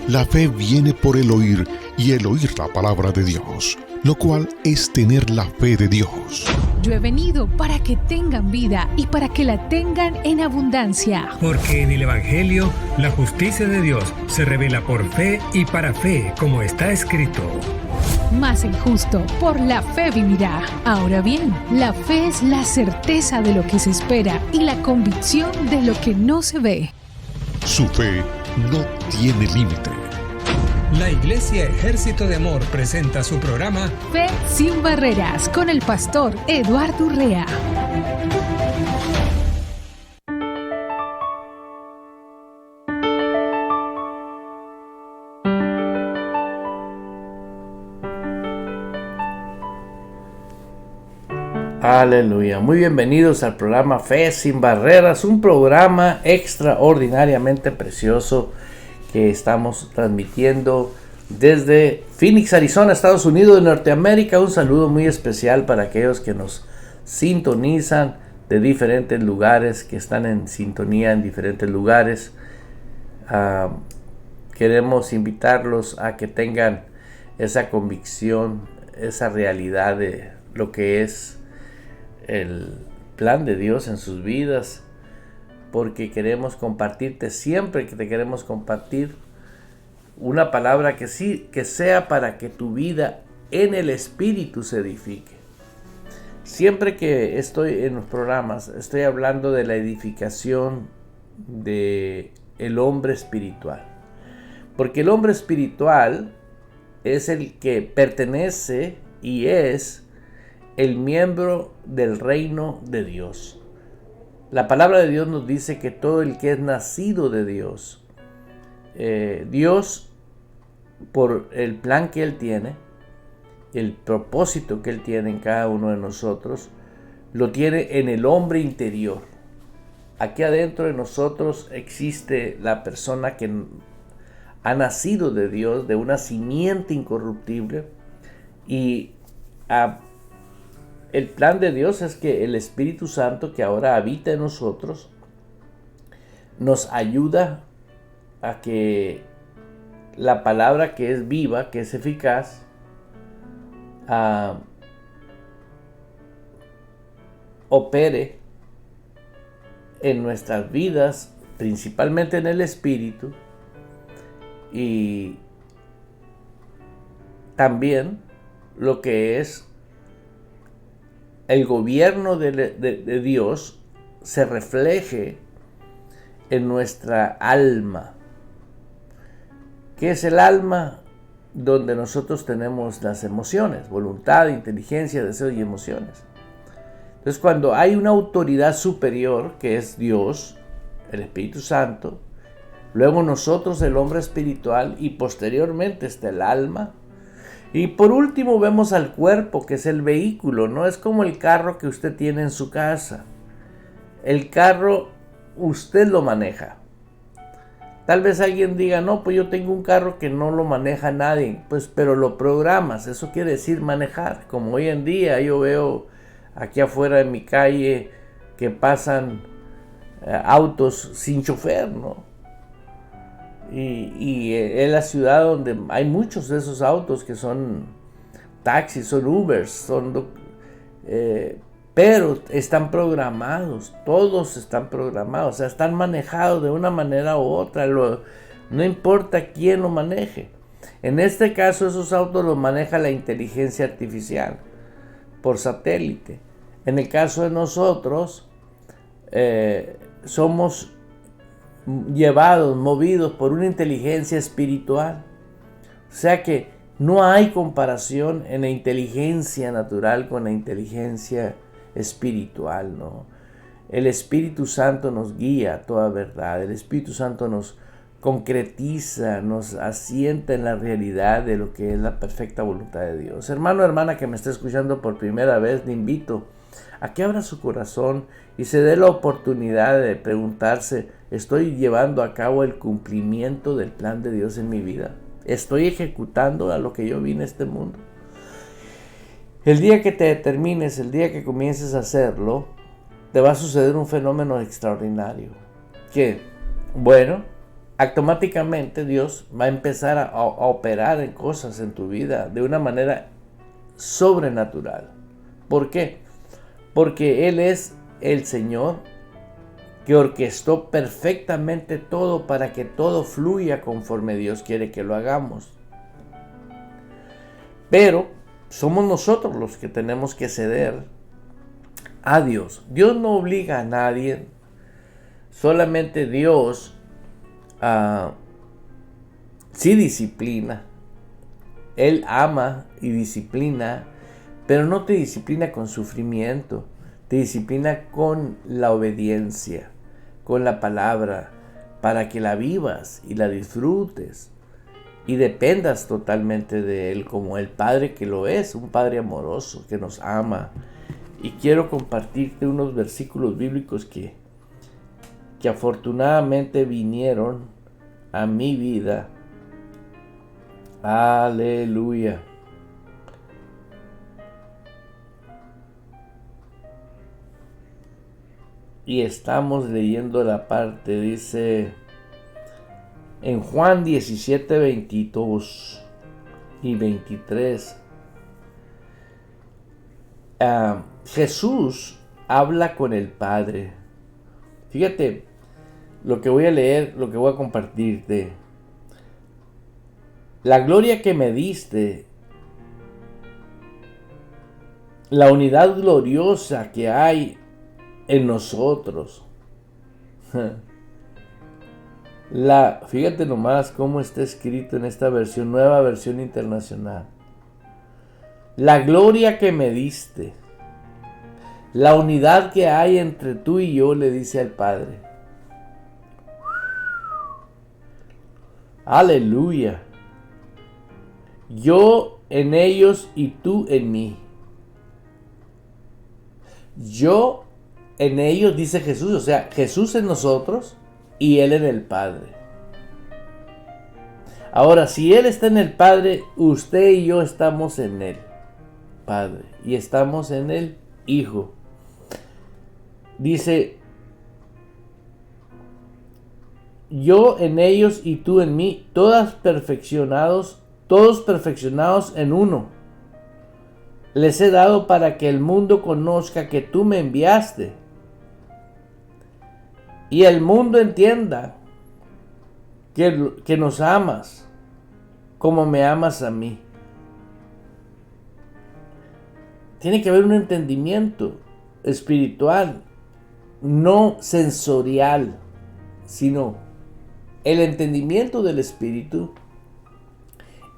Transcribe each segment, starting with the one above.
La fe viene por el oír y el oír la palabra de Dios, lo cual es tener la fe de Dios. Yo he venido para que tengan vida y para que la tengan en abundancia. Porque en el Evangelio la justicia de Dios se revela por fe y para fe, como está escrito. Mas el justo por la fe vivirá. Ahora bien, la fe es la certeza de lo que se espera y la convicción de lo que no se ve. Su fe no tiene límite. La Iglesia Ejército de Amor presenta su programa Fe sin Barreras con el pastor Eduardo Urrea. Aleluya, muy bienvenidos al programa Fe sin Barreras, un programa extraordinariamente precioso que estamos transmitiendo desde Phoenix, Arizona, Estados Unidos de Norteamérica. Un saludo muy especial para aquellos que nos sintonizan de diferentes lugares, que están en sintonía en diferentes lugares. Queremos invitarlos a que tengan esa convicción, esa realidad de lo que es el plan de Dios en sus vidas, porque queremos compartirte siempre que te queremos compartir una palabra que sea para que tu vida en el Espíritu se edifique. Siempre que estoy en los programas, estoy hablando de la edificación de el hombre espiritual, porque el hombre espiritual es el que pertenece y es el miembro del reino de Dios. La palabra de Dios nos dice que todo el que es nacido de Dios, Dios, por el plan que Él tiene, el propósito que Él tiene en cada uno de nosotros, lo tiene en el hombre interior. Aquí adentro de nosotros existe la persona que ha nacido de Dios, de una simiente incorruptible, y el plan de Dios es que el Espíritu Santo que ahora habita en nosotros nos ayuda a que la palabra que es viva, que es eficaz, opere en nuestras vidas, principalmente en el Espíritu, y también lo que es el gobierno de Dios se refleje en nuestra alma. ¿Qué es el alma? Donde nosotros tenemos las emociones, voluntad, inteligencia, deseos y emociones. Entonces, cuando hay una autoridad superior, que es Dios, el Espíritu Santo, luego nosotros, el hombre espiritual, y posteriormente está el alma. Y por último vemos al cuerpo, que es el vehículo, ¿no? Es como el carro que usted tiene en su casa. El carro usted lo maneja. Tal vez alguien diga, no, pues yo tengo un carro que no lo maneja nadie. Pues, pero lo programas, eso quiere decir manejar. Como hoy en día yo veo aquí afuera en mi calle que pasan autos sin chofer, ¿no? Y es la ciudad donde hay muchos de esos autos que son taxis, son Ubers, pero están programados, todos están programados, o sea, están manejados de una manera u otra, no importa quién lo maneje. En este caso, esos autos los maneja la inteligencia artificial por satélite. En el caso de nosotros, somos movidos por una inteligencia espiritual. O sea que no hay comparación en la inteligencia natural con la inteligencia espiritual, ¿no? El Espíritu Santo nos guía a toda verdad. El Espíritu Santo nos concretiza, nos asienta en la realidad de lo que es la perfecta voluntad de Dios. Hermano, hermana que me está escuchando por primera vez, le invito a que abra su corazón y se dé la oportunidad de preguntarse, ¿estoy llevando a cabo el cumplimiento del plan de Dios en mi vida? ¿Estoy ejecutando a lo que yo vine a este mundo? El día que te determines, el día que comiences a hacerlo, te va a suceder un fenómeno extraordinario. Que, bueno, automáticamente Dios va a empezar a operar en cosas en tu vida de una manera sobrenatural. ¿Por qué? Porque Él es el Señor que orquestó perfectamente todo para que todo fluya conforme Dios quiere que lo hagamos. Pero somos nosotros los que tenemos que ceder a Dios. Dios no obliga a nadie, solamente Dios sí disciplina. Él ama y disciplina, pero no te disciplina con sufrimiento, te disciplina con la obediencia, con la palabra, para que la vivas y la disfrutes y dependas totalmente de Él como el Padre que lo es, un Padre amoroso que nos ama. Y quiero compartirte unos versículos bíblicos que afortunadamente vinieron a mi vida. Aleluya. Y estamos leyendo la parte, dice en Juan 17, 22 y 23. Jesús habla con el Padre. Fíjate lo que voy a leer, lo que voy a compartirte. La gloria que me diste, la unidad gloriosa que hay en nosotros. Fíjate nomás cómo está escrito en esta versión, nueva versión internacional. La gloria que me diste, la unidad que hay entre tú y yo, le dice al Padre. Aleluya. Yo en ellos y tú en mí. Yo en ellos, dice Jesús, o sea, Jesús en nosotros y Él en el Padre. Ahora, si Él está en el Padre, usted y yo estamos en el Padre y estamos en el Hijo. Dice, yo en ellos y tú en mí, todos perfeccionados en uno. Les he dado para que el mundo conozca que tú me enviaste y el mundo entienda que nos amas como me amas a mí. Tiene que haber un entendimiento espiritual, no sensorial, sino el entendimiento del Espíritu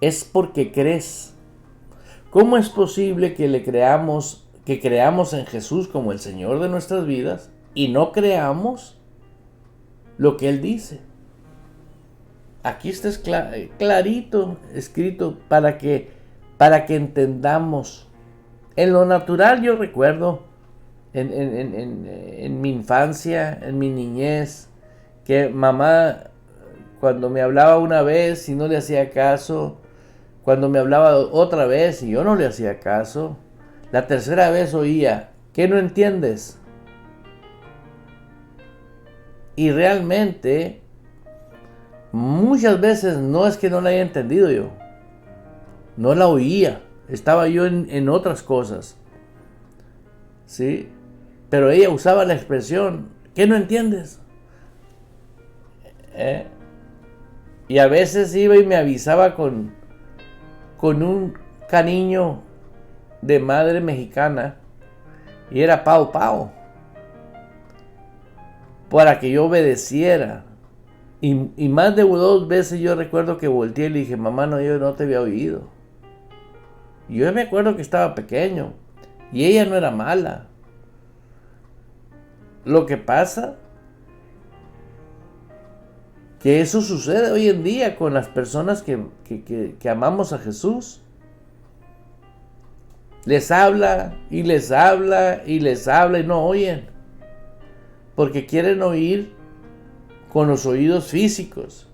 es porque crees. ¿Cómo es posible que creamos en Jesús como el Señor de nuestras vidas y no creamos lo que Él dice? Aquí está clarito escrito para que entendamos. En lo natural yo recuerdo en mi infancia, en mi niñez, que mamá cuando me hablaba una vez y no le hacía caso, cuando me hablaba otra vez y yo no le hacía caso, la tercera vez oía, ¿qué no entiendes? Y realmente muchas veces no es que no la haya entendido yo, no la oía, estaba yo en otras cosas, ¿sí? Pero ella usaba la expresión, ¿qué no entiendes? Y a veces iba y me avisaba con un cariño de madre mexicana y era pao pao para que yo obedeciera. Y más de 2 veces yo recuerdo que volteé y le dije, mamá, no, yo no te había oído. Y yo me acuerdo que estaba pequeño y ella no era mala. Lo que pasa que eso sucede hoy en día con las personas que amamos a Jesús. Les habla y les habla y les habla y no oyen, porque quieren oír con los oídos físicos.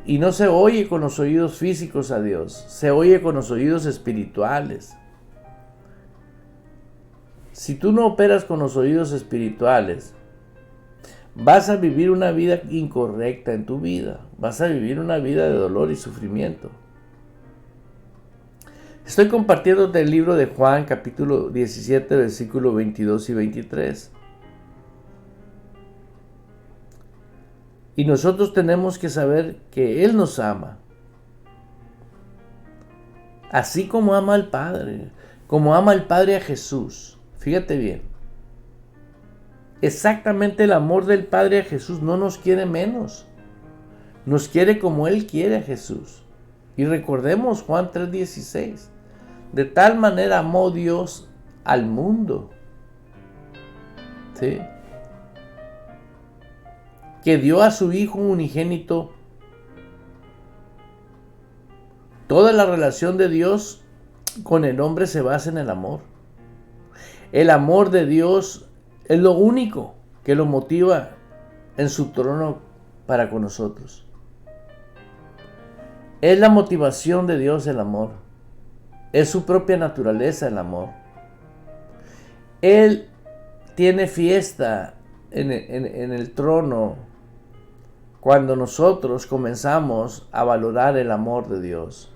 Y no se oye con los oídos físicos a Dios, se oye con los oídos espirituales. Si tú no operas con los oídos espirituales, vas a vivir una vida incorrecta en tu vida. Vas a vivir una vida de dolor y sufrimiento. Estoy compartiéndote el libro de Juan, capítulo 17, versículos 22 y 23. Y nosotros tenemos que saber que Él nos ama. Así como ama al Padre, como ama el Padre a Jesús. Fíjate bien. Exactamente el amor del Padre a Jesús no nos quiere menos. Nos quiere como Él quiere a Jesús. Y recordemos Juan 3:16. De tal manera amó Dios al mundo. ¿Sí? Que dio a su Hijo unigénito. Toda la relación de Dios con el hombre se basa en el amor. El amor de Dios es lo único que lo motiva en su trono para con nosotros. Es la motivación de Dios el amor. Es su propia naturaleza el amor. Él tiene fiesta en el trono cuando nosotros comenzamos a valorar el amor de Dios.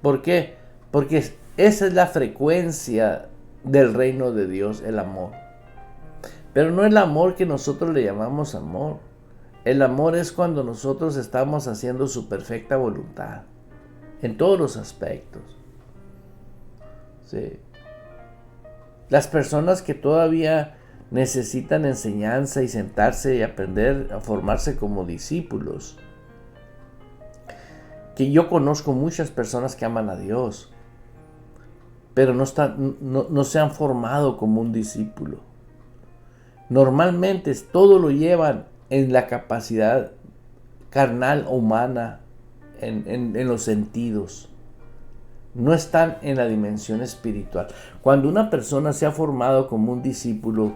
¿Por qué? Porque esa es la frecuencia del reino de Dios, el amor. Pero no el amor que nosotros le llamamos amor. El amor es cuando nosotros estamos haciendo su perfecta voluntad, en todos los aspectos. Sí. Las personas que todavía necesitan enseñanza y sentarse y aprender a formarse como discípulos, que yo conozco muchas personas que aman a Dios, pero no se han formado como un discípulo. Normalmente todo lo llevan en la capacidad carnal humana, en los sentidos. No están en la dimensión espiritual. Cuando una persona se ha formado como un discípulo,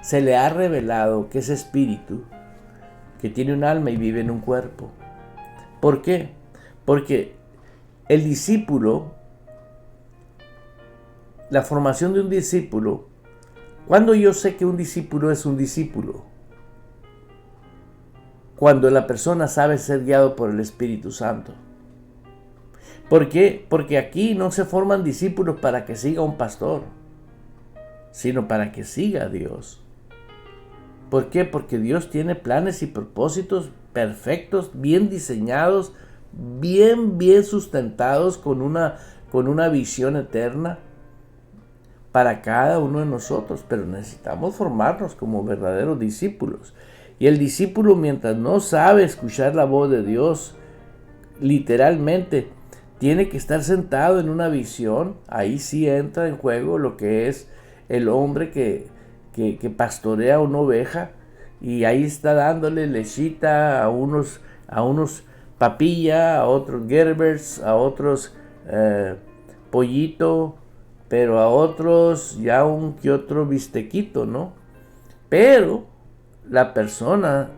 se le ha revelado que es espíritu, que tiene un alma y vive en un cuerpo. ¿Por qué? Porque el discípulo, la formación de un discípulo, ¿cuándo yo sé que un discípulo es un discípulo? Cuando la persona sabe ser guiado por el Espíritu Santo. ¿Por qué? Porque aquí no se forman discípulos para que siga un pastor, sino para que siga a Dios. ¿Por qué? Porque Dios tiene planes y propósitos perfectos, bien diseñados, bien sustentados con una visión eterna para cada uno de nosotros. Pero necesitamos formarnos como verdaderos discípulos. Y el discípulo, mientras no sabe escuchar la voz de Dios, literalmente, tiene que estar sentado en una visión. Ahí sí entra en juego lo que es el hombre que pastorea una oveja, y ahí está dándole lechita a unos papilla, a otros Gerbers, a otros pollito, pero a otros ya un que otro bistequito, ¿no? Pero la persona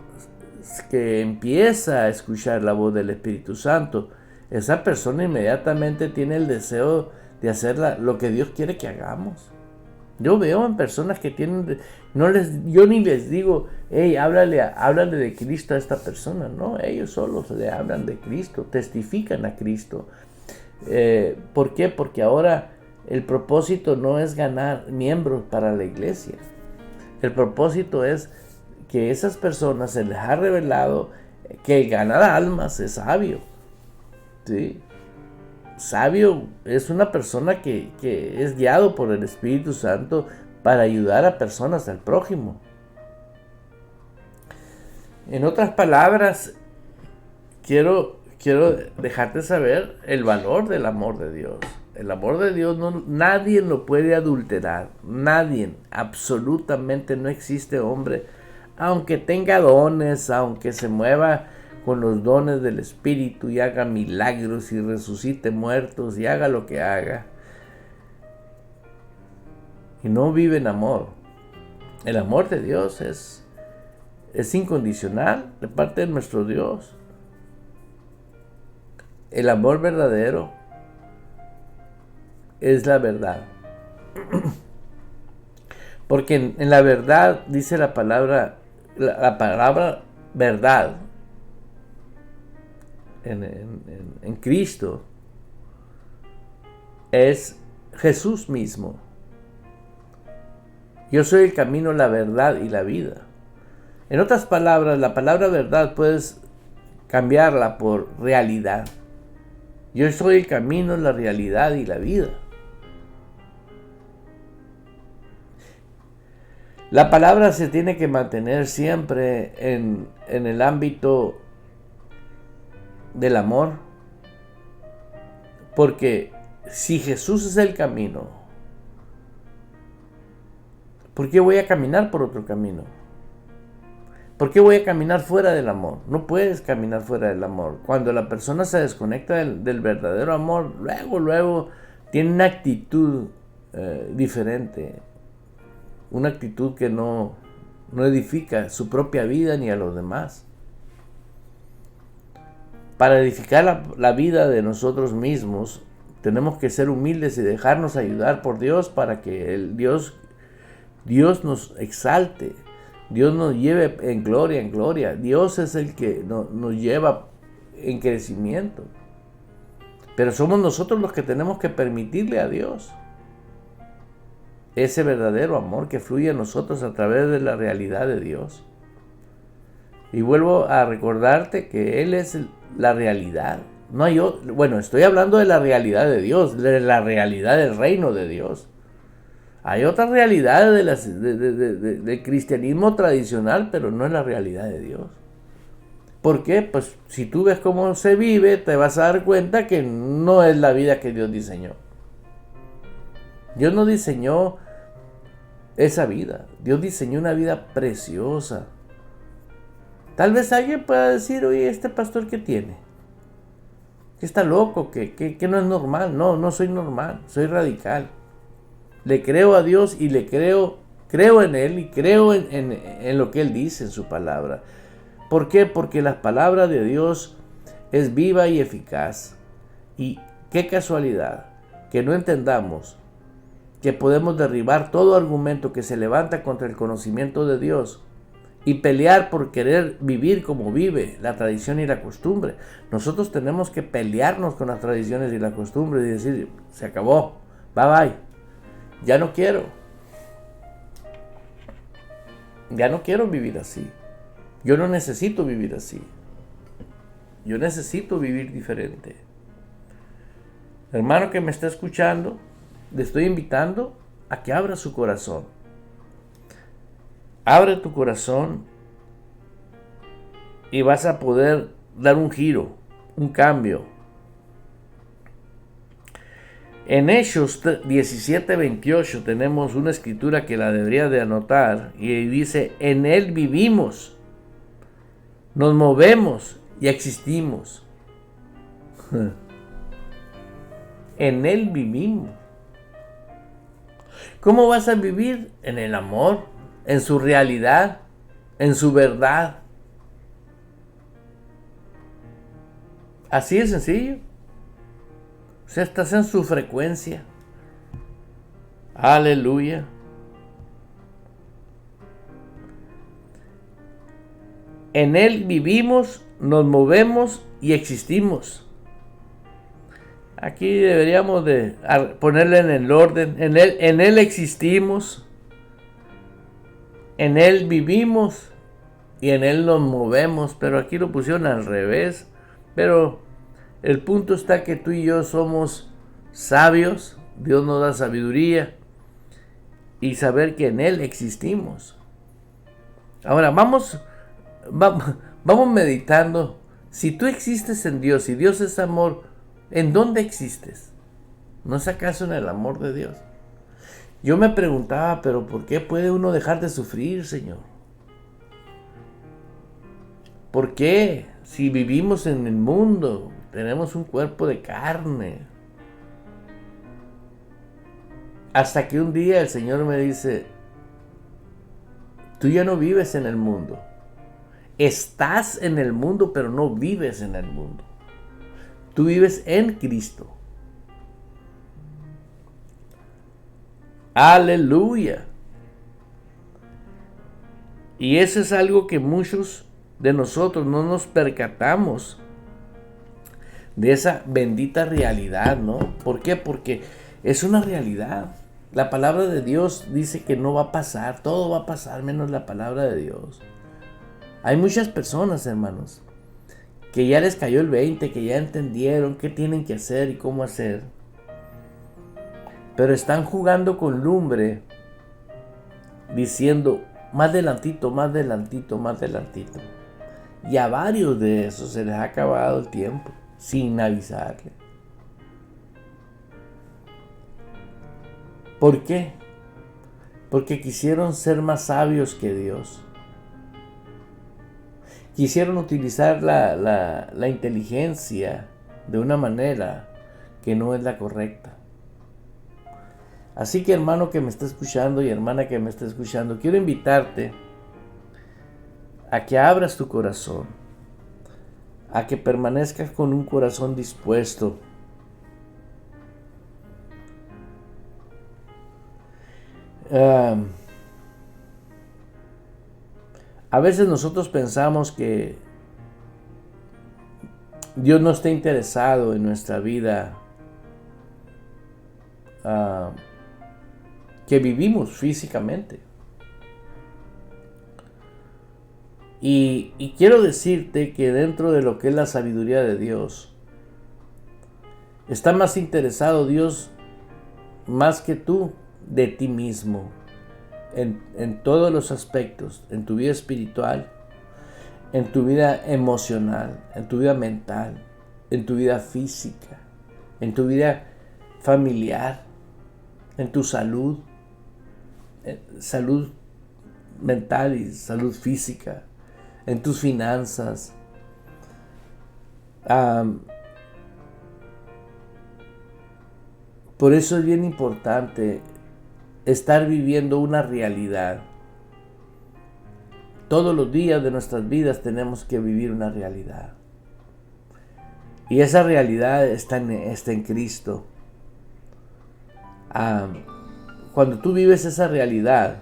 que empieza a escuchar la voz del Espíritu Santo, esa persona inmediatamente tiene el deseo de hacer lo que Dios quiere que hagamos. Yo veo en personas que tienen, yo ni les digo, hey, háblale de Cristo a esta persona. No, ellos solos le hablan de Cristo, testifican a Cristo. ¿Por qué? Porque ahora el propósito no es ganar miembros para la iglesia. El propósito es que esas personas se les ha revelado que el ganar almas es sabio. ¿Sí? Sabio es una persona que es guiado por el Espíritu Santo para ayudar a personas al prójimo. En otras palabras, quiero dejarte saber el valor del amor de Dios. El amor de Dios nadie lo puede adulterar. Nadie, absolutamente no existe hombre, aunque tenga dones, aunque se mueva con los dones del Espíritu y haga milagros y resucite muertos y haga lo que haga, y no vive en amor. El amor de Dios es incondicional de parte de nuestro Dios. El amor verdadero es la verdad. Porque en la verdad, dice la palabra, la palabra verdad en Cristo es Jesús mismo. Yo soy el camino, la verdad y la vida. En otras palabras, la palabra verdad puedes cambiarla por realidad. Yo soy el camino, la realidad y la vida. La palabra se tiene que mantener siempre en el ámbito del amor, porque si Jesús es el camino, ¿por qué voy a caminar por otro camino? ¿Por qué voy a caminar fuera del amor? No puedes caminar fuera del amor. Cuando la persona se desconecta del verdadero amor, luego tiene una actitud diferente. Una actitud que no edifica su propia vida ni a los demás. Para edificar la vida de nosotros mismos, tenemos que ser humildes y dejarnos ayudar por Dios para que Dios nos exalte. Dios nos lleve en gloria. Dios es el que nos lleva en crecimiento. Pero somos nosotros los que tenemos que permitirle a Dios ese verdadero amor que fluye en nosotros a través de la realidad de Dios. Y vuelvo a recordarte que Él es la realidad. No hay otro. Bueno, estoy hablando de la realidad de Dios, de la realidad del reino de Dios. Hay otras realidades del cristianismo tradicional, pero no es la realidad de Dios. ¿Por qué? Pues si tú ves cómo se vive, te vas a dar cuenta que no es la vida que Dios diseñó. Dios no diseñó esa vida. Dios diseñó una vida preciosa. Tal vez alguien pueda decir, oye, ¿este pastor qué tiene? ¿Que está loco? ¿Que no es normal? No soy normal, soy radical. Le creo a Dios y creo en Él y creo en lo que Él dice en su palabra. ¿Por qué? Porque la palabra de Dios es viva y eficaz. Y qué casualidad que no entendamos que podemos derribar todo argumento que se levanta contra el conocimiento de Dios y pelear por querer vivir como vive la tradición y la costumbre. Nosotros tenemos que pelearnos con las tradiciones y la costumbre y decir, se acabó, bye, ya no quiero vivir así. Yo no necesito vivir así. Yo necesito vivir diferente. Hermano que me está escuchando, le estoy invitando a que abra su corazón. Abre tu corazón y vas a poder dar un giro, un cambio. En Hechos 17:28 tenemos una escritura que la debería de anotar y dice, en Él vivimos, nos movemos y existimos. En Él vivimos. ¿Cómo vas a vivir? En el amor, en su realidad, en su verdad. Así de sencillo. O sea, estás en su frecuencia. Aleluya. En Él vivimos, nos movemos y existimos. Aquí deberíamos de ponerle en el orden. En Él existimos. En Él vivimos. Y en Él nos movemos. Pero aquí lo pusieron al revés. Pero el punto está que tú y yo somos sabios. Dios nos da sabiduría. Y saber que en Él existimos. Ahora vamos meditando. Si tú existes en Dios, si Dios es amor, ¿en dónde existes? ¿No es acaso en el amor de Dios? Yo me preguntaba, pero ¿por qué puede uno dejar de sufrir, Señor? ¿Por qué? Si vivimos en el mundo, tenemos un cuerpo de carne. Hasta que un día el Señor me dice, tú ya no vives en el mundo. Estás en el mundo, pero no vives en el mundo. Tú vives en Cristo. Aleluya. Y eso es algo que muchos de nosotros no nos percatamos de esa bendita realidad, ¿no? ¿Por qué? Porque es una realidad. La palabra de Dios dice que no va a pasar, todo va a pasar menos la palabra de Dios. Hay muchas personas, hermanos, que ya les cayó el 20, que ya entendieron qué tienen que hacer y cómo hacer, pero están jugando con lumbre, diciendo más adelantito, más adelantito, más adelantito. Y a varios de esos se les ha acabado el tiempo sin avisarle. ¿Por qué? Porque quisieron ser más sabios que Dios. Quisieron utilizar la inteligencia de una manera que no es la correcta. Así que, hermano que me está escuchando y hermana que me está escuchando, quiero invitarte a que abras tu corazón, a que permanezcas con un corazón dispuesto. A veces nosotros pensamos que Dios no está interesado en nuestra vida que vivimos físicamente. Y quiero decirte que dentro de lo que es la sabiduría de Dios, está más interesado Dios, más que tú, de ti mismo, en todos los aspectos, en tu vida espiritual, en tu vida emocional, en tu vida mental, en tu vida física, en tu vida familiar, en tu salud, salud mental y salud física, en tus finanzas. Por eso es bien importante estar viviendo una realidad. Todos los días de nuestras vidas tenemos que vivir una realidad. Y esa realidad está en Cristo. Cuando tú vives esa realidad,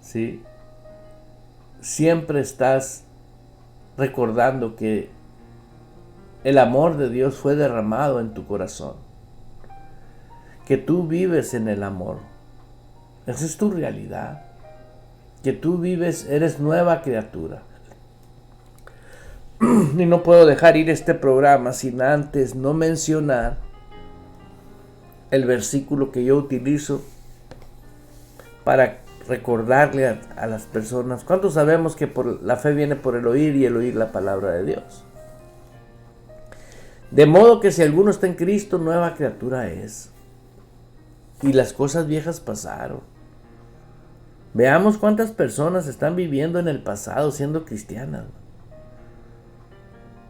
¿sí?, siempre estás recordando que el amor de Dios fue derramado en tu corazón, que tú vives en el amor. Esa es tu realidad, que tú vives, eres nueva criatura. Y no puedo dejar ir este programa sin antes no mencionar el versículo que yo utilizo para recordarle a las personas. ¿Cuántos sabemos que la fe viene por el oír y el oír la palabra de Dios? De modo que si alguno está en Cristo, nueva criatura es. Y las cosas viejas pasaron. Veamos cuántas personas están viviendo en el pasado siendo cristianas.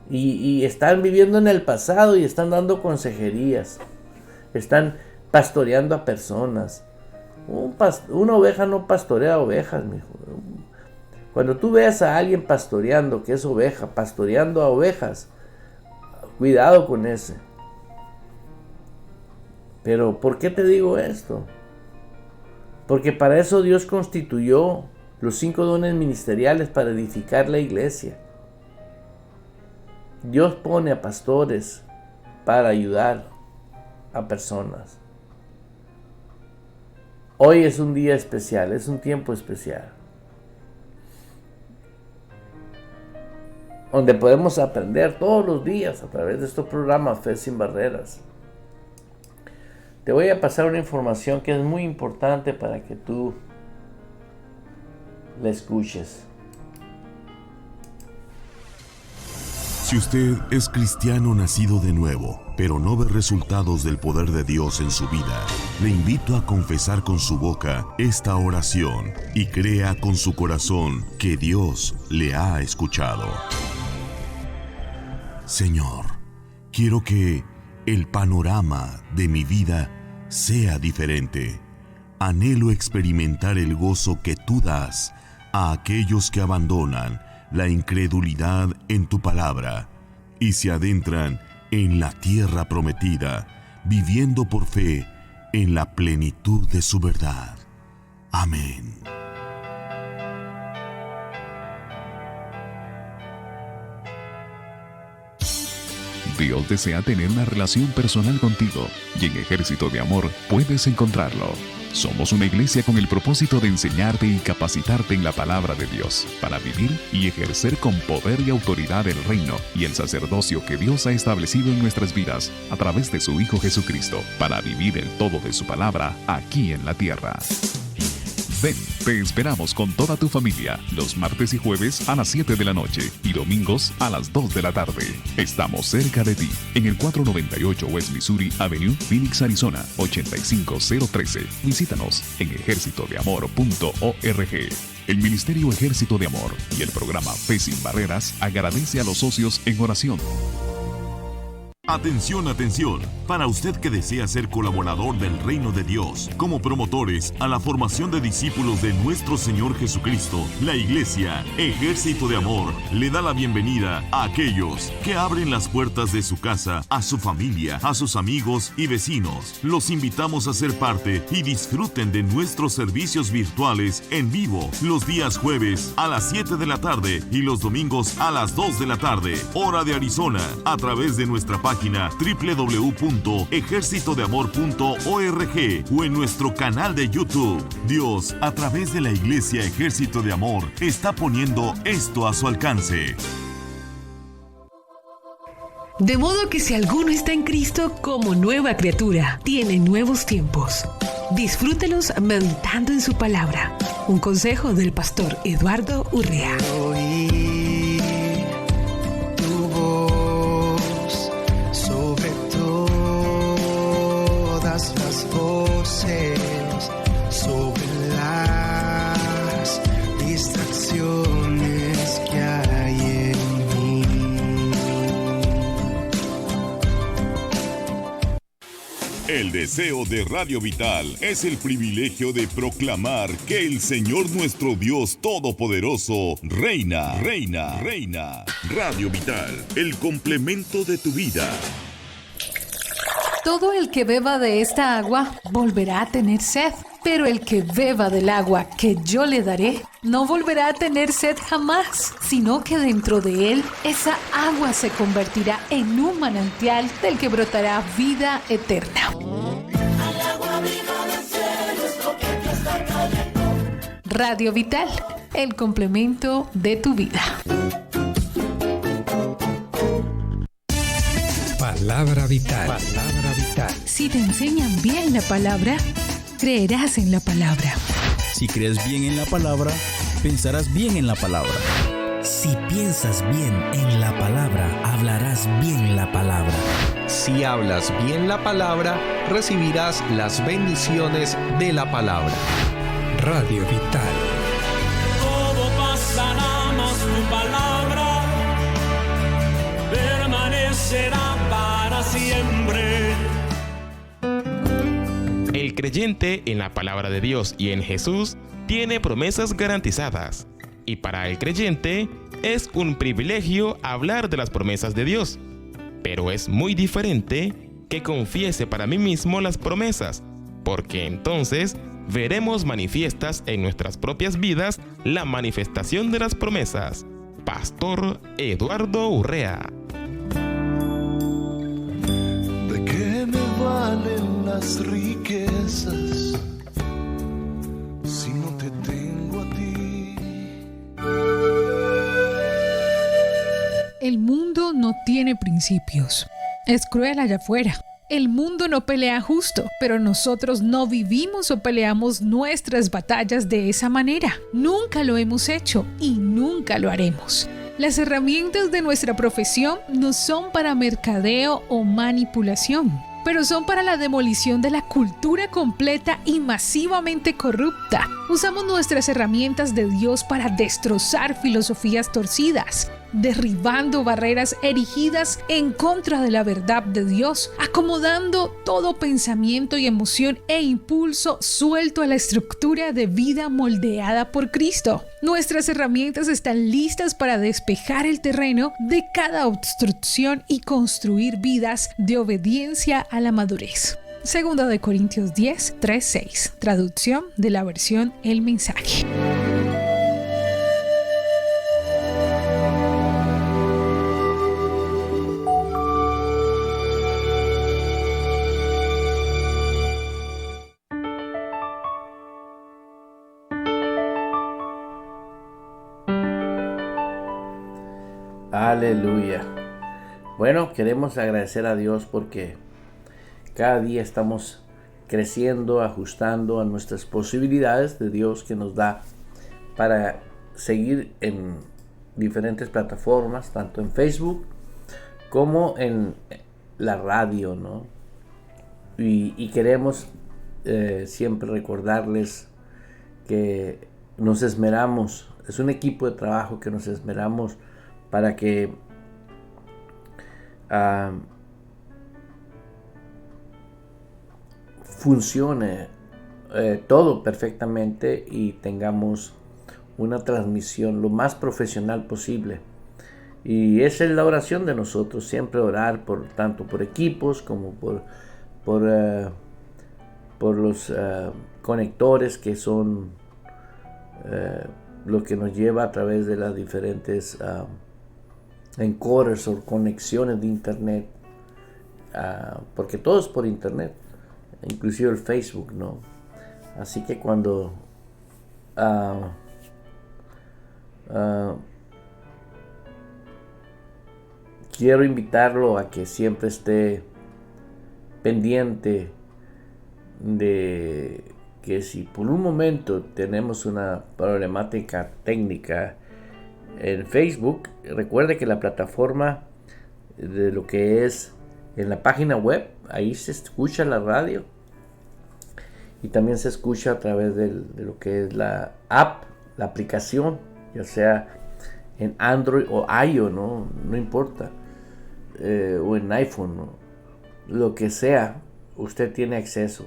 Y están viviendo en el pasado y están dando consejerías. Están pastoreando a personas. Una oveja no pastorea ovejas, mijo. Cuando tú veas a alguien pastoreando, que es oveja, pastoreando a ovejas, cuidado con ese. Pero ¿por qué te digo esto? Porque para eso Dios constituyó los 5 dones ministeriales para edificar la iglesia. Dios pone a pastores para ayudar a personas. Hoy es un día especial, es un tiempo especial, donde podemos aprender todos los días a través de estos programas Fe Sin Barreras. Te voy a pasar una información que es muy importante para que tú la escuches. Si usted es cristiano nacido de nuevo, pero no ve resultados del poder de Dios en su vida, le invito a confesar con su boca esta oración y crea con su corazón que Dios le ha escuchado. Señor, quiero que el panorama de mi vida sea diferente. Anhelo experimentar el gozo que tú das a aquellos que abandonan la incredulidad en tu palabra y se adentran en la tierra prometida, viviendo por fe en la plenitud de su verdad. Amén. Dios desea tener una relación personal contigo y en Ejército de Amor puedes encontrarlo. Somos una iglesia con el propósito de enseñarte y capacitarte en la palabra de Dios para vivir y ejercer con poder y autoridad el reino y el sacerdocio que Dios ha establecido en nuestras vidas a través de su Hijo Jesucristo para vivir el todo de su palabra aquí en la tierra. Ven, te esperamos con toda tu familia los martes y jueves a las 7 de la noche y domingos a las 2 de la tarde. Estamos cerca de ti, en el 498 West Missouri Avenue, Phoenix, Arizona, 85013. Visítanos en ejercitodeamor.org. El Ministerio Ejército de Amor y el programa Fe Sin Barreras agradece a los socios en oración. Atención, atención. Para usted que desea ser colaborador del Reino de Dios, como promotores a la formación de discípulos de nuestro Señor Jesucristo, la Iglesia Ejército de Amor le da la bienvenida a aquellos que abren las puertas de su casa a su familia, a sus amigos y vecinos. Los invitamos a ser parte y disfruten de nuestros servicios virtuales en vivo los días jueves a las 7 de la tarde y los domingos a las 2 de la tarde, hora de Arizona, a través de nuestra página www.ejercitodeamor.org o en nuestro canal de YouTube. Dios, a través de la Iglesia Ejército de Amor, está poniendo esto a su alcance. De modo que si alguno está en Cristo como nueva criatura, tiene nuevos tiempos. Disfrútelos meditando en su palabra. Un consejo del pastor Eduardo Urrea. Las voces sobre las distracciones que hay en mí. El deseo de Radio Vital es el privilegio de proclamar que el Señor nuestro Dios Todopoderoso reina, reina, reina. Radio Vital, el complemento de tu vida. Todo el que beba de esta agua volverá a tener sed, pero el que beba del agua que yo le daré no volverá a tener sed jamás, sino que dentro de él esa agua se convertirá en un manantial del que brotará vida eterna. Radio Vital, el complemento de tu vida. Palabra vital. Palabra vital. Si te enseñan bien la palabra, creerás en la palabra. Si crees bien en la palabra, pensarás bien en la palabra. Si piensas bien en la palabra, hablarás bien la palabra. Si hablas bien la palabra, recibirás las bendiciones de la palabra. Radio Vital. Todo pasará, mas tu palabra permanecerá para siempre. El creyente en la palabra de Dios y en Jesús tiene promesas garantizadas. Y para el creyente es un privilegio hablar de las promesas de Dios. Pero es muy diferente que confiese para mí mismo las promesas, porque entonces veremos manifiestas en nuestras propias vidas la manifestación de las promesas. Pastor Eduardo Urrea. ¿De qué me valen las riquezas si no te tengo a ti? El mundo no tiene principios. Es cruel allá afuera. El mundo no pelea justo, pero nosotros no vivimos o peleamos nuestras batallas de esa manera. Nunca lo hemos hecho y nunca lo haremos. Las herramientas de nuestra profesión no son para mercadeo o manipulación, pero son para la demolición de la cultura completa y masivamente corrupta. Usamos nuestras herramientas de Dios para destrozar filosofías torcidas, derribando barreras erigidas en contra de la verdad de Dios, acomodando todo pensamiento y emoción e impulso suelto a la estructura de vida moldeada por Cristo. Nuestras herramientas están listas para despejar el terreno de cada obstrucción y construir vidas de obediencia a la madurez. 2 de Corintios 10, 3, 6. Traducción de la versión El Mensaje. Aleluya. Bueno, queremos agradecer a Dios porque cada día estamos creciendo, ajustando a nuestras posibilidades de Dios que nos da para seguir en diferentes plataformas, tanto en Facebook como en la radio, ¿no? Y queremos siempre recordarles que nos esmeramos, es un equipo de trabajo que nos esmeramos para que funcione todo perfectamente y tengamos una transmisión lo más profesional posible. Y esa es la oración de nosotros, siempre orar tanto por equipos como por los conectores que son lo que nos lleva a través de las diferentes encoders o conexiones de internet, porque todo es por internet, inclusive el Facebook, ¿no? Así que cuando quiero invitarlo a que siempre esté pendiente de que si por un momento tenemos una problemática técnica en Facebook, recuerde que la plataforma de lo que es en la página web, ahí se escucha la radio y también se escucha a través de lo que es la app, la aplicación, ya sea en Android o iOS, no importa, o en iPhone, ¿no? Lo que sea, usted tiene acceso.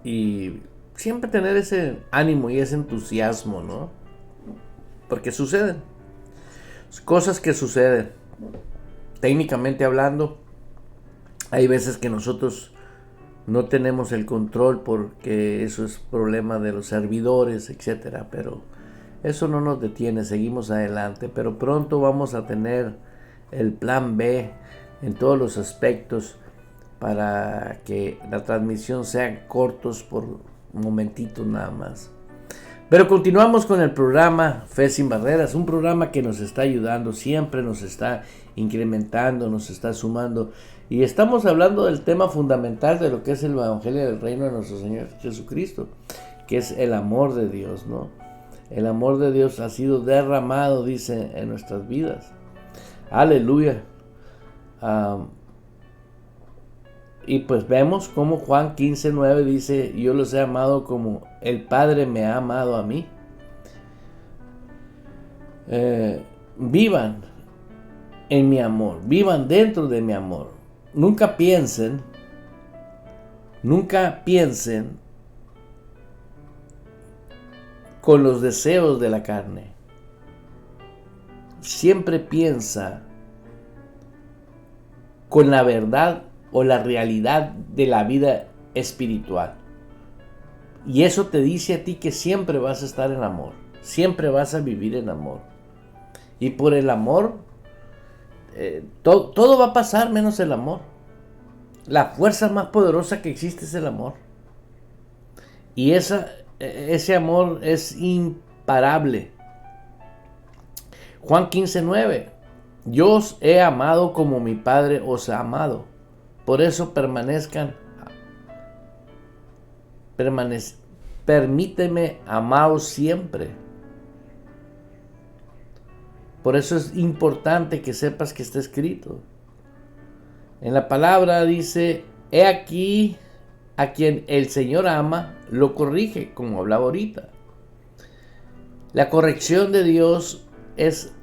Y siempre tener ese ánimo y ese entusiasmo, ¿no? Porque suceden cosas que suceden. Técnicamente hablando, hay veces que nosotros no tenemos el control porque eso es problema de los servidores, etcétera, pero eso no nos detiene, seguimos adelante, pero pronto vamos a tener el plan B en todos los aspectos para que la transmisión sea cortos por momentitos nada más. Pero continuamos con el programa Fe Sin Barreras, un programa que nos está ayudando, siempre nos está incrementando, nos está sumando. Y estamos hablando del tema fundamental de lo que es el Evangelio del Reino de nuestro Señor Jesucristo, que es el amor de Dios, ¿no? El amor de Dios ha sido derramado, dice, en nuestras vidas. Aleluya. Y pues vemos como Juan 15:9 dice: yo los he amado como el Padre me ha amado a mí. Vivan en mi amor, vivan dentro de mi amor. Nunca piensen con los deseos de la carne. Siempre piensa con la verdad o la realidad de la vida espiritual. Y eso te dice a ti que siempre vas a estar en amor, siempre vas a vivir en amor. Y por el amor, todo va a pasar menos el amor. La fuerza más poderosa que existe es el amor. Y ese amor es imparable. Juan 15:9: yo os he amado como mi Padre os ha amado. Por eso permíteme amaos siempre. Por eso es importante que sepas que está escrito. En la palabra dice: he aquí a quien el Señor ama, lo corrige, como hablaba ahorita. La corrección de Dios es...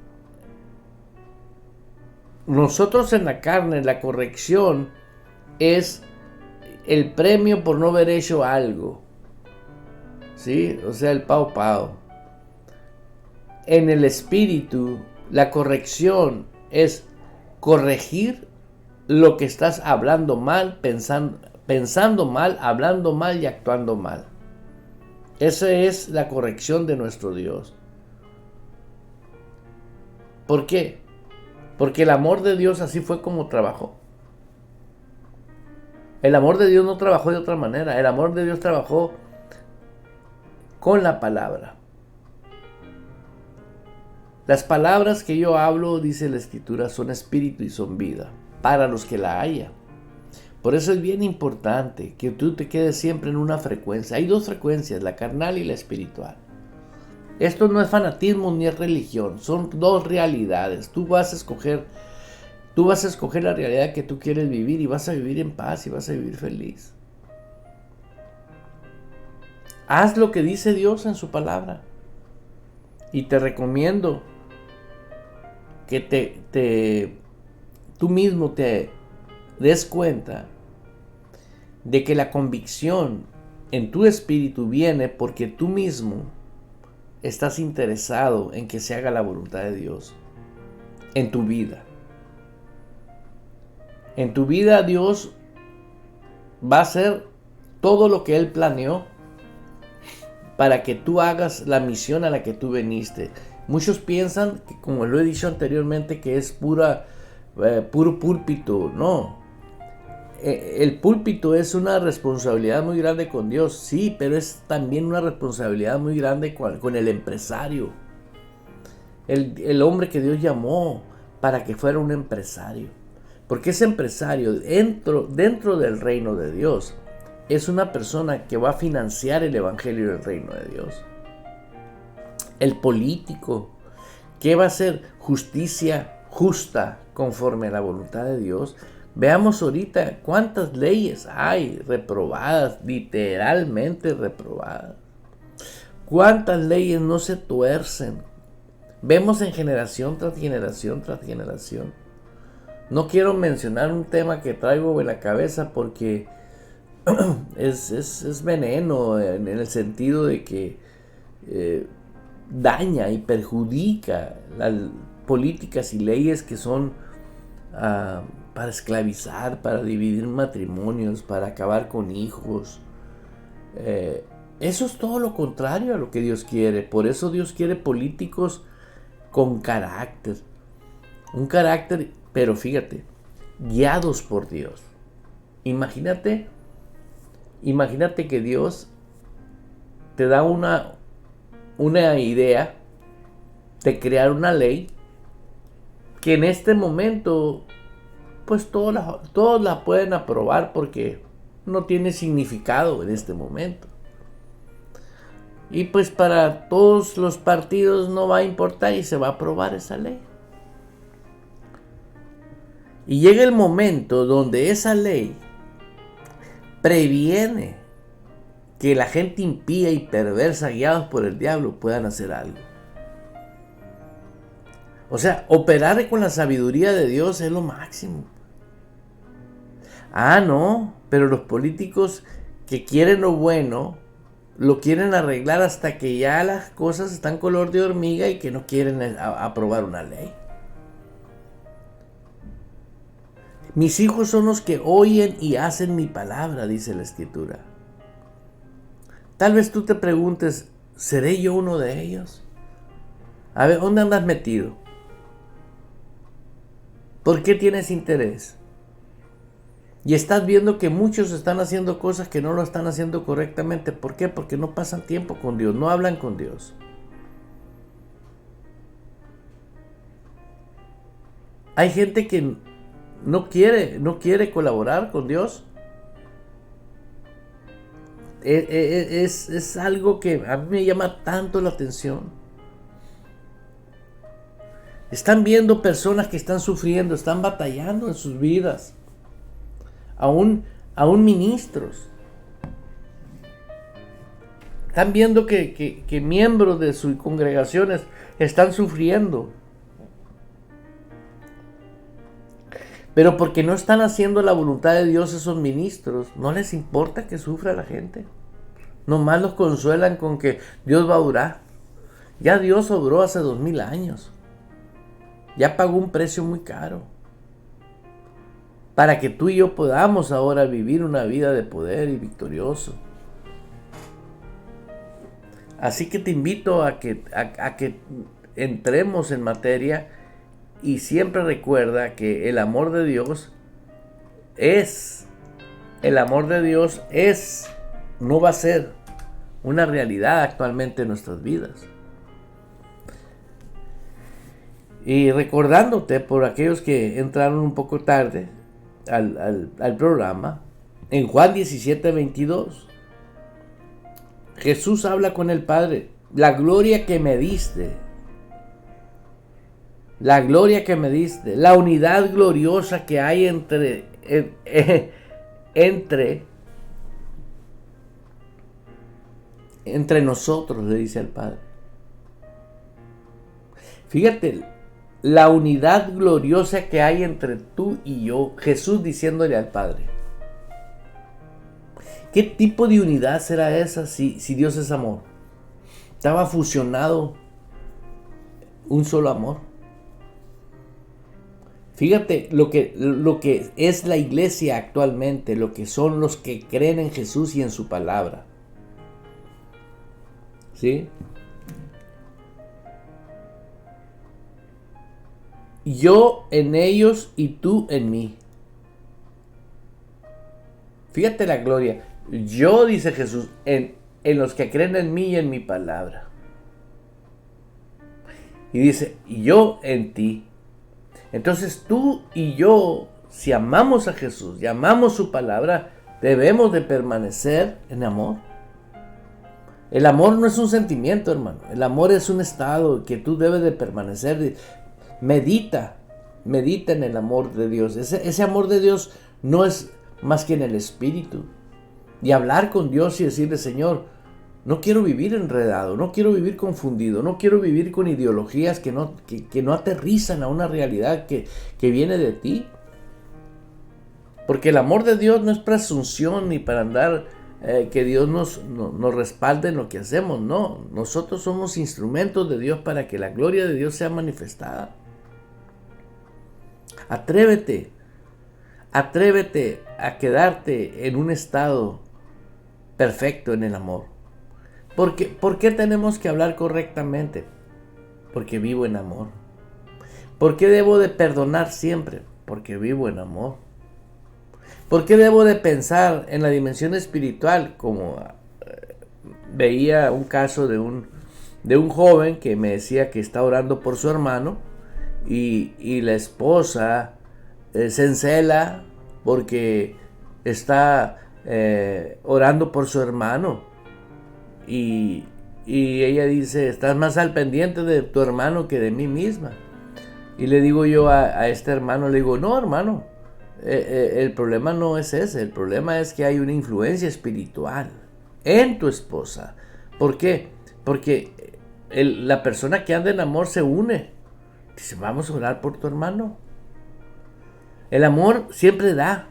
Nosotros en la carne, la corrección es el premio por no haber hecho algo. ¿Sí? O sea, el pao. En el espíritu, la corrección es corregir lo que estás hablando mal, pensando mal, hablando mal y actuando mal. Esa es la corrección de nuestro Dios. ¿Por qué? Porque el amor de Dios así fue como trabajó. El amor de Dios no trabajó de otra manera. El amor de Dios trabajó con la palabra. Las palabras que yo hablo, dice la Escritura, son espíritu y son vida para los que la hayan. Por eso es bien importante que tú te quedes siempre en una frecuencia. Hay dos frecuencias, la carnal y la espiritual. Esto no es fanatismo ni es religión, son dos realidades. Tú vas a escoger la realidad que tú quieres vivir y vas a vivir en paz y vas a vivir feliz. Haz lo que dice Dios en su palabra. Y te recomiendo que tú mismo te des cuenta de que la convicción en tu espíritu viene porque tú mismo estás interesado en que se haga la voluntad de Dios en tu vida. En tu vida Dios va a hacer todo lo que Él planeó para que tú hagas la misión a la que tú viniste. Muchos piensan, que, como lo he dicho anteriormente, que es puro púlpito. No. El púlpito es una responsabilidad muy grande con Dios, sí, pero es también una responsabilidad muy grande con el empresario. El hombre que Dios llamó para que fuera un empresario. Porque ese empresario dentro del reino de Dios es una persona que va a financiar el evangelio del reino de Dios. El político, que va a hacer justicia justa conforme a la voluntad de Dios. Veamos ahorita cuántas leyes hay reprobadas, literalmente reprobadas. Cuántas leyes no se tuercen. Vemos en generación tras generación tras generación. No quiero mencionar un tema que traigo en la cabeza porque es veneno en el sentido de que daña y perjudica las políticas y leyes que son para esclavizar, para dividir matrimonios, para acabar con hijos. Eso es todo lo contrario a lo que Dios quiere. Por eso Dios quiere políticos con carácter. Un carácter, pero fíjate, guiados por Dios. Imagínate que Dios te da una idea de crear una ley que en este momento pues todos la pueden aprobar porque no tiene significado en este momento. Y pues para todos los partidos no va a importar y se va a aprobar esa ley. Y llega el momento donde esa ley previene que la gente impía y perversa, guiados por el diablo, puedan hacer algo. O sea, operar con la sabiduría de Dios es lo máximo. No, pero los políticos que quieren lo bueno, lo quieren arreglar hasta que ya las cosas están color de hormiga y que no quieren aprobar una ley. Mis hijos son los que oyen y hacen mi palabra, dice la Escritura. Tal vez tú te preguntes, ¿seré yo uno de ellos? A ver, ¿dónde andas metido? ¿Por qué tienes interés? Y estás viendo que muchos están haciendo cosas que no lo están haciendo correctamente. ¿Por qué? Porque no pasan tiempo con Dios, no hablan con Dios. Hay gente que no quiere colaborar con Dios. Es algo que a mí me llama tanto la atención. Están viendo personas que están sufriendo, están batallando en sus vidas. Aún ministros. Están viendo que miembros de sus congregaciones están sufriendo. Pero porque no están haciendo la voluntad de Dios esos ministros, no les importa que sufra la gente. Nomás los consuelan con que Dios va a durar. Ya Dios obró hace 2000 años. Ya pagó un precio muy caro para que tú y yo podamos ahora vivir una vida de poder y victorioso. Así que te invito a que entremos en materia, y siempre recuerda que el amor de Dios no va a ser una realidad actualmente en nuestras vidas. Y recordándote, por aquellos que entraron un poco tarde al programa, en Juan 17:22, Jesús habla con el Padre: la gloria que me diste, la unidad gloriosa que hay entre nosotros, le dice al Padre. Fíjate, la unidad gloriosa que hay entre tú y yo, Jesús diciéndole al Padre. ¿Qué tipo de unidad será esa si Dios es amor? Estaba fusionado un solo amor. Fíjate lo que es la iglesia actualmente, lo que son los que creen en Jesús y en su palabra. ¿Sí? Yo en ellos y tú en mí. Fíjate la gloria. Yo, dice Jesús, en los que creen en mí y en mi palabra. Y dice, yo en ti. Entonces tú y yo, si amamos a Jesús y amamos su palabra, debemos de permanecer en amor. El amor no es un sentimiento, hermano. El amor es un estado que tú debes de permanecer. Medita en el amor de Dios. Ese amor de Dios no es más que en el Espíritu. Y hablar con Dios y decirle: Señor, no quiero vivir enredado, no quiero vivir confundido, no quiero vivir con ideologías que no aterrizan a una realidad que viene de ti. Porque el amor de Dios no es presunción ni para andar que Dios nos respalde en lo que hacemos. No, nosotros somos instrumentos de Dios para que la gloria de Dios sea manifestada. Atrévete a quedarte en un estado perfecto en el amor. ¿Por qué tenemos que hablar correctamente? Porque vivo en amor. ¿Por qué debo de perdonar siempre? Porque vivo en amor. ¿Por qué debo de pensar en la dimensión espiritual? Como veía un caso de un joven que me decía que está orando por su hermano y la esposa se encela porque está orando por su hermano y ella dice: estás más al pendiente de tu hermano que de mí misma. Y le digo yo a este hermano, le digo: no, hermano, el problema no es ese, el problema es que hay una influencia espiritual en tu esposa. ¿Por qué? Porque la persona que anda en amor se une. Dice: vamos a orar por tu hermano. El amor siempre da.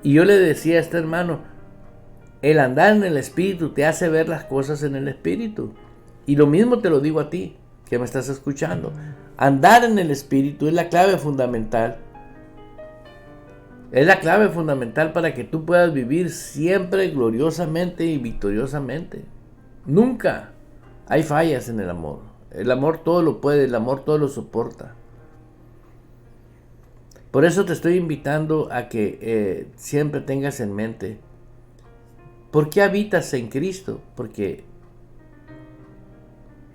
Y yo le decía a este hermano: el andar en el Espíritu te hace ver las cosas en el Espíritu. Y lo mismo te lo digo a ti, que me estás escuchando. Andar en el Espíritu es la clave fundamental. Es la clave fundamental para que tú puedas vivir siempre gloriosamente y victoriosamente. Nunca hay fallas en el amor. El amor todo lo puede, el amor todo lo soporta. Por eso te estoy invitando a que siempre tengas en mente: ¿por qué habitas en Cristo? Porque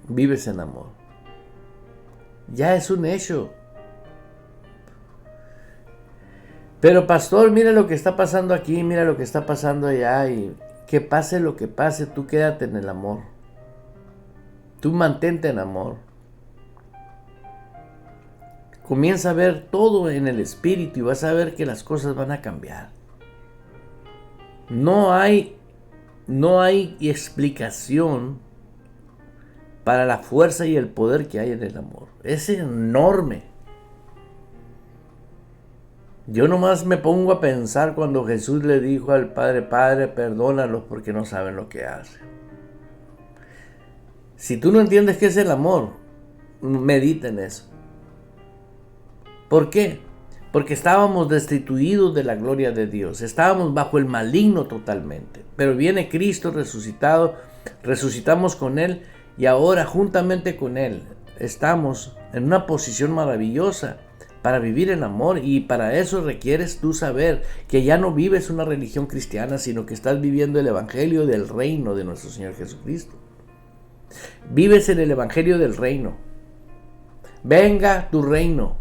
vives en amor. Ya es un hecho. Pero pastor, mira lo que está pasando aquí, mira lo que está pasando allá, y que pase lo que pase, tú quédate en el amor. Tú mantente en amor. Comienza a ver todo en el Espíritu y vas a ver que las cosas van a cambiar. No hay explicación para la fuerza y el poder que hay en el amor. Es enorme. Yo nomás me pongo a pensar cuando Jesús le dijo al Padre: Padre, perdónalos porque no saben lo que hacen. Si tú no entiendes qué es el amor, medita en eso. ¿Por qué? porque estábamos destituidos de la gloria de Dios, estábamos bajo el maligno totalmente. Pero viene Cristo resucitado, resucitamos con Él y ahora juntamente con Él estamos en una posición maravillosa para vivir en amor, y para eso requieres tú saber que ya no vives una religión cristiana, sino que estás viviendo el evangelio del reino de nuestro Señor Jesucristo. Vives en el evangelio del reino. Venga tu reino.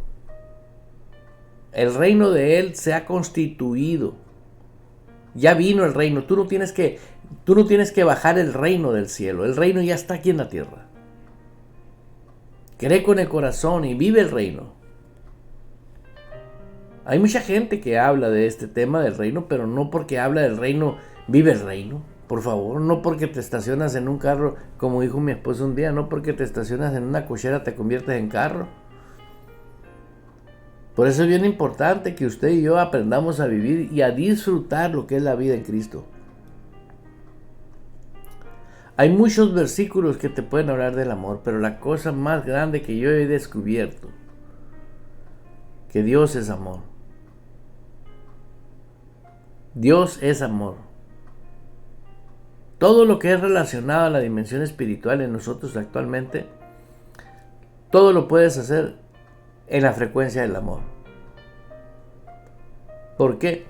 El reino de Él se ha constituido. Ya vino el reino. Tú no tienes que bajar el reino del cielo. El reino ya está aquí en la tierra. Cree con el corazón y vive el reino. Hay mucha gente que habla de este tema del reino, pero no porque habla del reino, vive el reino. Por favor, no porque te estacionas en un carro, como dijo mi esposo un día, no porque te estacionas en una cochera te conviertes en carro. Por eso es bien importante que usted y yo aprendamos a vivir y a disfrutar lo que es la vida en Cristo. Hay muchos versículos que te pueden hablar del amor, pero la cosa más grande que yo he descubierto, que Dios es amor. Dios es amor. Todo lo que es relacionado a la dimensión espiritual en nosotros actualmente, todo lo puedes hacer en la frecuencia del amor. ¿Por qué?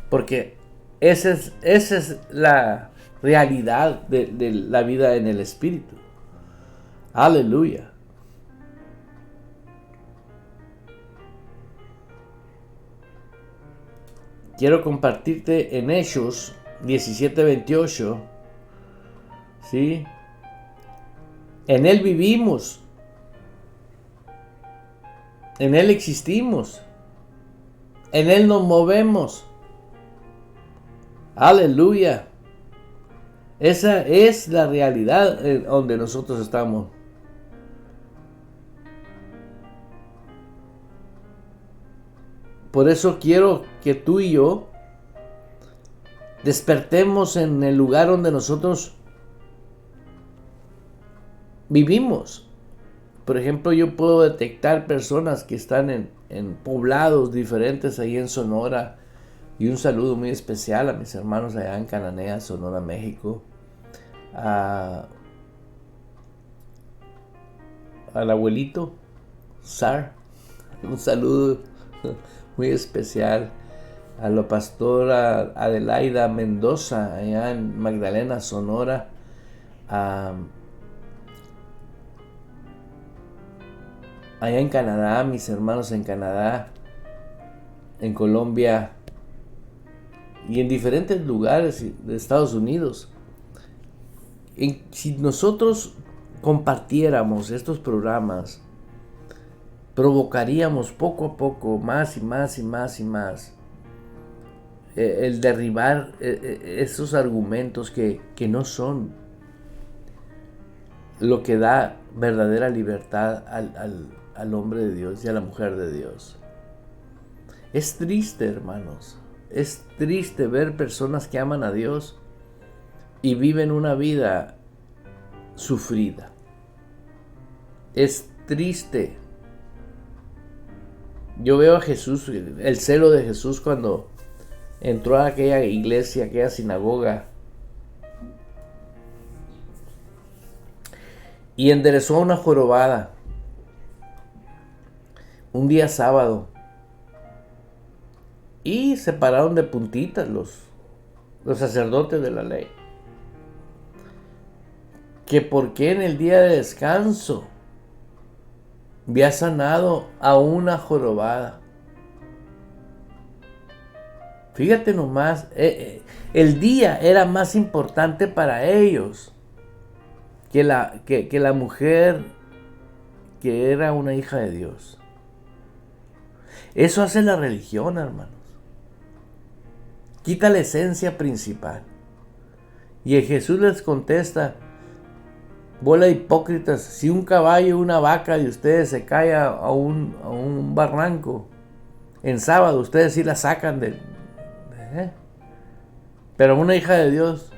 Porque esa es la realidad de la vida en el espíritu. Aleluya. Quiero compartirte en Hechos 17:28, ¿sí? En Él vivimos, en Él existimos, en Él nos movemos. Aleluya. Esa es la realidad en donde nosotros estamos. Por eso quiero que tú y yo despertemos en el lugar donde nosotros vivimos. Por ejemplo, yo puedo detectar personas que están en poblados diferentes ahí en Sonora. Y un saludo muy especial a mis hermanos allá en Cananea, Sonora, México. Al abuelito Sar. Un saludo muy especial a la pastora Adelaida Mendoza allá en Magdalena, Sonora, allá en Canadá, mis hermanos en Canadá, en Colombia y en diferentes lugares de Estados Unidos. Si nosotros compartiéramos estos programas, provocaríamos poco a poco más y más y más y más el derribar esos argumentos que no son lo que da verdadera libertad al hombre de Dios y a la mujer de Dios. Es triste, hermanos, es triste ver personas que aman a Dios y viven una vida sufrida. Es triste. Yo veo a Jesús, el celo de Jesús cuando entró a aquella iglesia, aquella sinagoga, y enderezó una jorobada un día sábado, y se pararon de puntitas los sacerdotes de la ley, que por qué en el día de descanso había sanado a una jorobada. Fíjate nomás, el día era más importante para ellos que la mujer que era una hija de Dios. Eso hace la religión, hermanos. Quita la esencia principal. Y Jesús les contesta: bola de hipócritas, si un caballo o una vaca de ustedes se cae a un barranco en sábado, ustedes sí la sacan pero una hija de Dios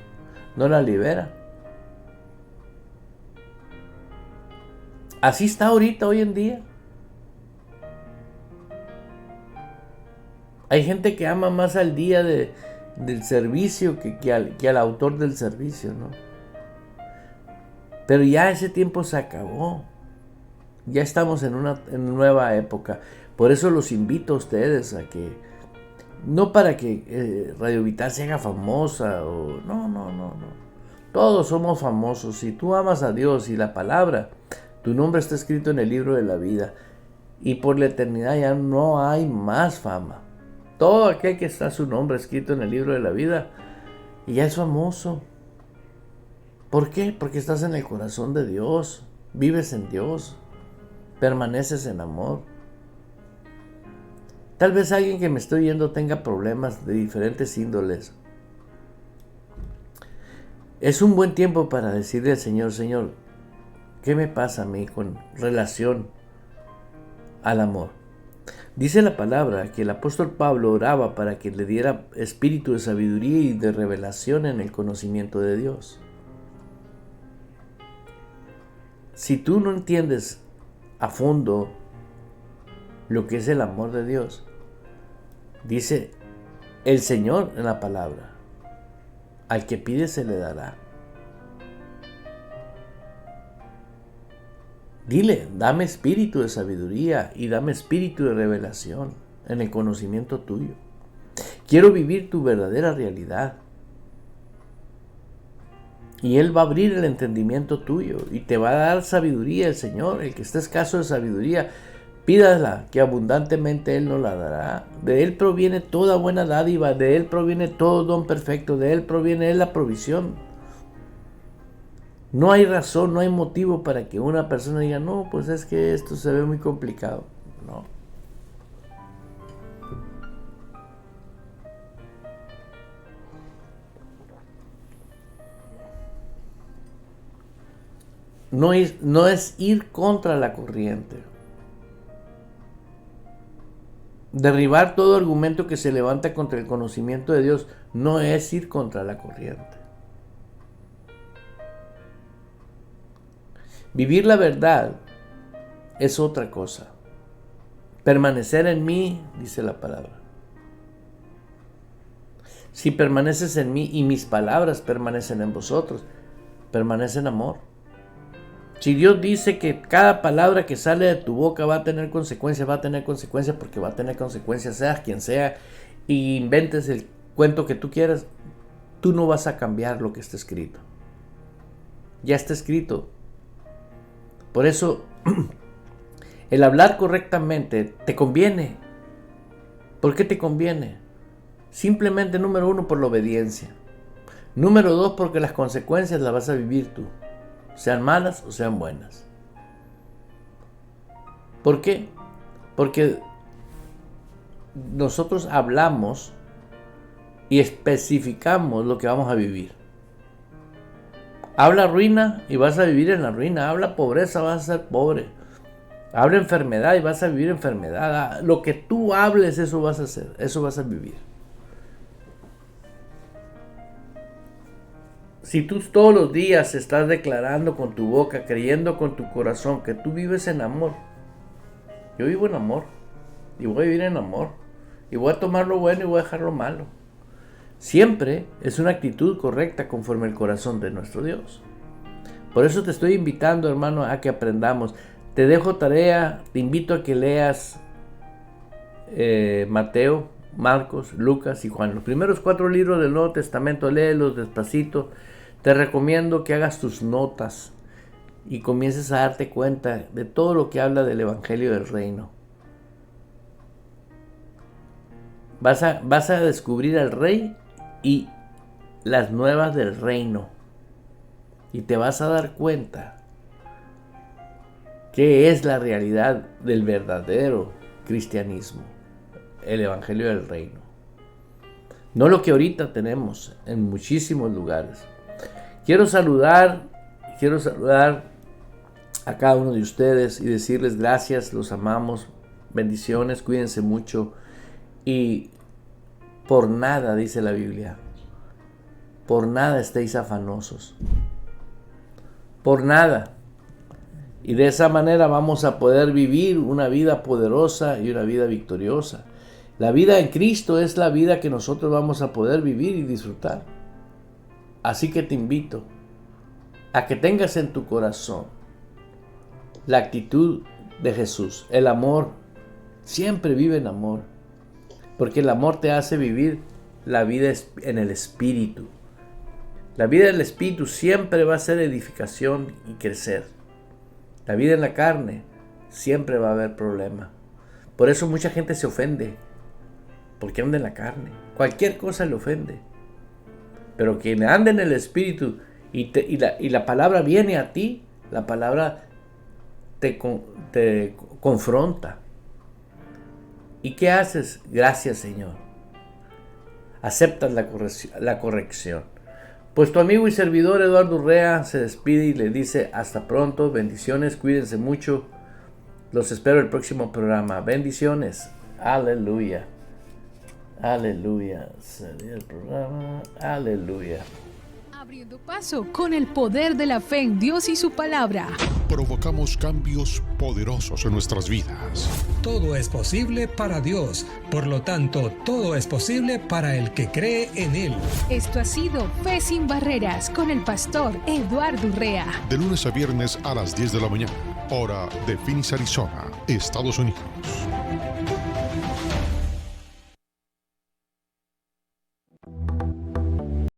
no la libera. Así está ahorita, hoy en día. Hay gente que ama más al día del servicio que al autor del servicio, ¿no? Pero ya ese tiempo se acabó. Ya estamos en una nueva época. Por eso los invito a ustedes a que, no para que Radio Vital se haga famosa, no. Todos somos famosos. Si tú amas a Dios y la palabra, tu nombre está escrito en el libro de la vida. Y por la eternidad ya no hay más fama. Todo aquel que está su nombre escrito en el libro de la vida, y ya es famoso. ¿Por qué? Porque estás en el corazón de Dios, vives en Dios, permaneces en amor. Tal vez alguien que me esté oyendo tenga problemas de diferentes índoles. Es un buen tiempo para decirle al Señor, Señor, ¿qué me pasa a mí con relación al amor? Dice la palabra que el apóstol Pablo oraba para que le diera espíritu de sabiduría y de revelación en el conocimiento de Dios. Si tú no entiendes a fondo lo que es el amor de Dios, dice el Señor en la palabra, al que pide se le dará. Dile, dame espíritu de sabiduría y dame espíritu de revelación en el conocimiento tuyo. Quiero vivir tu verdadera realidad. Y Él va a abrir el entendimiento tuyo y te va a dar sabiduría el Señor. El que esté escaso de sabiduría, pídala, que abundantemente Él nos la dará. De Él proviene toda buena dádiva, de Él proviene todo don perfecto, de Él proviene la provisión. No hay razón, no hay motivo para que una persona diga, no, pues es que esto se ve muy complicado. No. No es ir contra la corriente. Derribar todo argumento que se levanta contra el conocimiento de Dios no es ir contra la corriente. Vivir la verdad es otra cosa. Permanecer en mí, dice la palabra. Si permaneces en mí y mis palabras permanecen en vosotros, permanece en amor. Si Dios dice que cada palabra que sale de tu boca va a tener consecuencias porque va a tener consecuencias, seas quien sea, y inventes el cuento que tú quieras, tú no vas a cambiar lo que está escrito. Ya está escrito. Por eso, el hablar correctamente te conviene. ¿Por qué te conviene? Simplemente, número uno, por la obediencia. Número dos, porque las consecuencias las vas a vivir tú. Sean malas o sean buenas. ¿Por qué? Porque nosotros hablamos y especificamos lo que vamos a vivir. Habla ruina y vas a vivir en la ruina. Habla pobreza, vas a ser pobre. Habla enfermedad y vas a vivir enfermedad. Lo que tú hables, eso vas a hacer, eso vas a vivir. Si tú todos los días estás declarando con tu boca, creyendo con tu corazón que tú vives en amor. Yo vivo en amor y voy a vivir en amor y voy a tomar lo bueno y voy a dejar lo malo. Siempre es una actitud correcta conforme el corazón de nuestro Dios. Por eso te estoy invitando, hermano, a que aprendamos. Te dejo tarea, te invito a que leas Mateo, Marcos, Lucas y Juan. Los primeros 4 libros del Nuevo Testamento, léelos despacito. Te recomiendo que hagas tus notas y comiences a darte cuenta de todo lo que habla del Evangelio del Reino. Vas a descubrir al Rey y las nuevas del reino. Y te vas a dar cuenta qué es la realidad del verdadero cristianismo, el Evangelio del Reino. No lo que ahorita tenemos en muchísimos lugares. Quiero saludar a cada uno de ustedes y decirles gracias, los amamos, bendiciones, cuídense mucho y por nada, dice la Biblia, por nada estéis afanosos, por nada. Y de esa manera vamos a poder vivir una vida poderosa y una vida victoriosa. La vida en Cristo es la vida que nosotros vamos a poder vivir y disfrutar. Así que te invito a que tengas en tu corazón la actitud de Jesús. El amor, siempre vive en amor, porque el amor te hace vivir la vida en el Espíritu. La vida en el Espíritu siempre va a ser edificación y crecer. La vida en la carne siempre va a haber problema. Por eso mucha gente se ofende, porque anda en la carne. Cualquier cosa le ofende. Pero quien anda en el Espíritu y la palabra viene a ti, la palabra te confronta. ¿Y qué haces? Gracias, Señor. Aceptas la corrección. Pues tu amigo y servidor Eduardo Urrea se despide y le dice hasta pronto, bendiciones, cuídense mucho. Los espero el próximo programa. Bendiciones. Aleluya. Aleluya. Sería el programa. Aleluya. Abriendo paso con el poder de la fe en Dios y su palabra. Provocamos cambios poderosos en nuestras vidas. Todo es posible para Dios, por lo tanto, todo es posible para el que cree en Él. Esto ha sido Fe sin Barreras con el pastor Eduardo Urrea. De lunes a viernes a las 10 de la mañana, hora de Phoenix, Arizona, Estados Unidos.